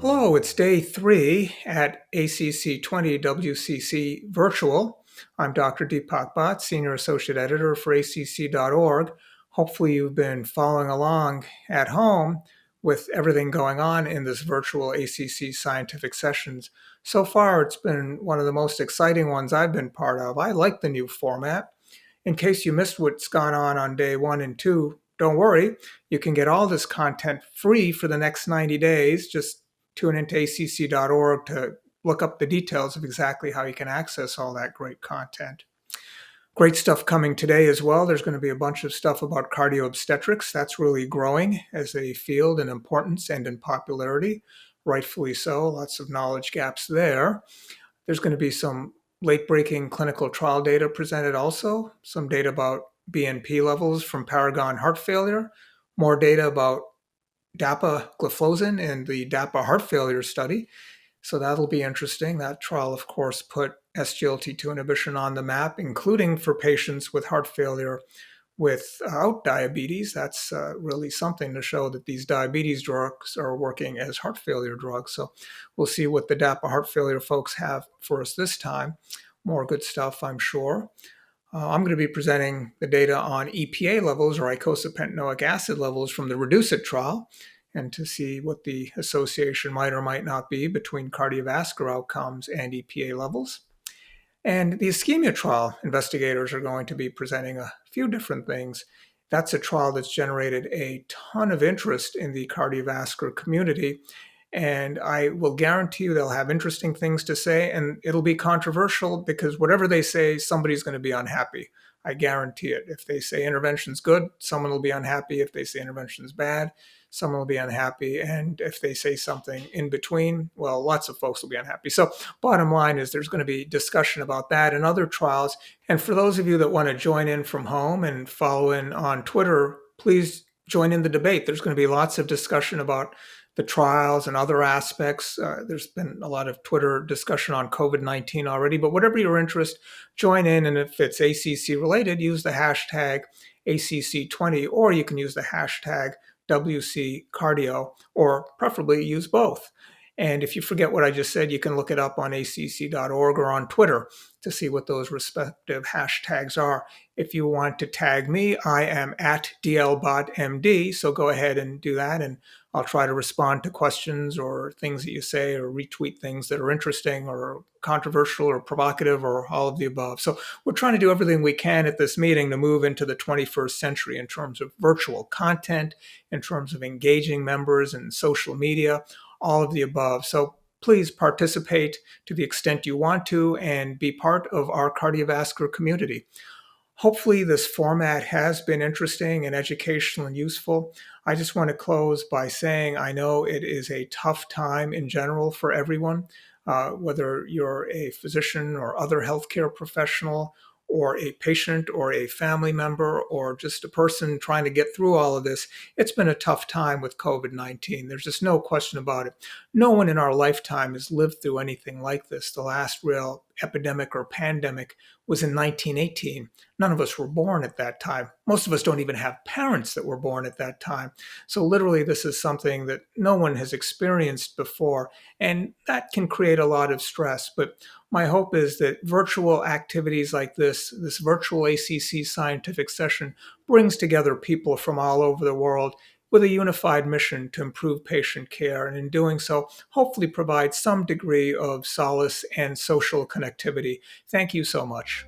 Hello, it's day 3 at ACC.20 WCC Virtual. I'm Dr. Deepak Bhatt, Senior Associate Editor for ACC.org. Hopefully you've been following along at home with everything going on in this virtual ACC scientific sessions. So far, it's been one of the most exciting ones I've been part of. I like the new format. In case you missed what's gone on day 1 and 2, don't worry. You can get all this content free for the next 90 days. Just tune into acc.org to look up the details of exactly how you can access all that great content. Great stuff coming today as well. There's going to be a bunch of stuff about cardio-obstetrics. That's really growing as a field in importance and in popularity. Rightfully so. Lots of knowledge gaps there. There's going to be some late-breaking clinical trial data presented also, some data about BNP levels from Paragon heart failure, more data about dapagliflozin in the DAPA heart failure study. So that'll be interesting. That trial, of course, put SGLT2 inhibition on the map, including for patients with heart failure without diabetes. That's really something to show that these diabetes drugs are working as heart failure drugs. So we'll see what the DAPA heart failure folks have for us this time. More good stuff, I'm sure. I'm going to be presenting the data on EPA levels or eicosapentaenoic acid levels from the REDUCE-IT trial, and to see what the association might or might not be between cardiovascular outcomes and EPA levels. And the ischemia trial investigators are going to be presenting a few different things. That's a trial that's generated a ton of interest in the cardiovascular community. And I will guarantee you they'll have interesting things to say, and it'll be controversial because whatever they say, somebody's going to be unhappy. I guarantee it. If they say intervention's good, someone will be unhappy. If they say intervention's bad, someone will be unhappy. And if they say something in between, well, lots of folks will be unhappy. So bottom line is there's going to be discussion about that and other trials. And for those of you that want to join in from home and follow in on Twitter, please join in the debate. There's going to be lots of discussion about the trials and other aspects. There's been a lot of Twitter discussion on COVID-19 already, but whatever your interest, join in. And if it's ACC related, use the hashtag ACC20, or you can use the hashtag WCCardio, or preferably use both. And if you forget what I just said, you can look it up on acc.org or on Twitter to see what those respective hashtags are. If you want to tag me, I am at DLBotMD, so go ahead and do that, and I'll try to respond to questions or things that you say, or retweet things that are interesting or controversial or provocative or all of the above. So we're trying to do everything we can at this meeting to move into the 21st century in terms of virtual content, in terms of engaging members in social media, all of the above. So please participate to the extent you want to and be part of our cardiovascular community. Hopefully this format has been interesting and educational and useful. I just want to close by saying I know it is a tough time in general for everyone, whether you're a physician or other healthcare professional, or a patient or a family member, or just a person trying to get through all of this. It's been a tough time with COVID-19. There's just no question about it. No one in our lifetime has lived through anything like this. The last real epidemic or pandemic was in 1918. None of us were born at that time. Most of us don't even have parents that were born at that time. So literally, this is something that no one has experienced before, and that can create a lot of stress. But my hope is that virtual activities like this virtual ACC scientific session, brings together people from all over the world with a unified mission to improve patient care, and in doing so, hopefully provide some degree of solace and social connectivity. Thank you so much.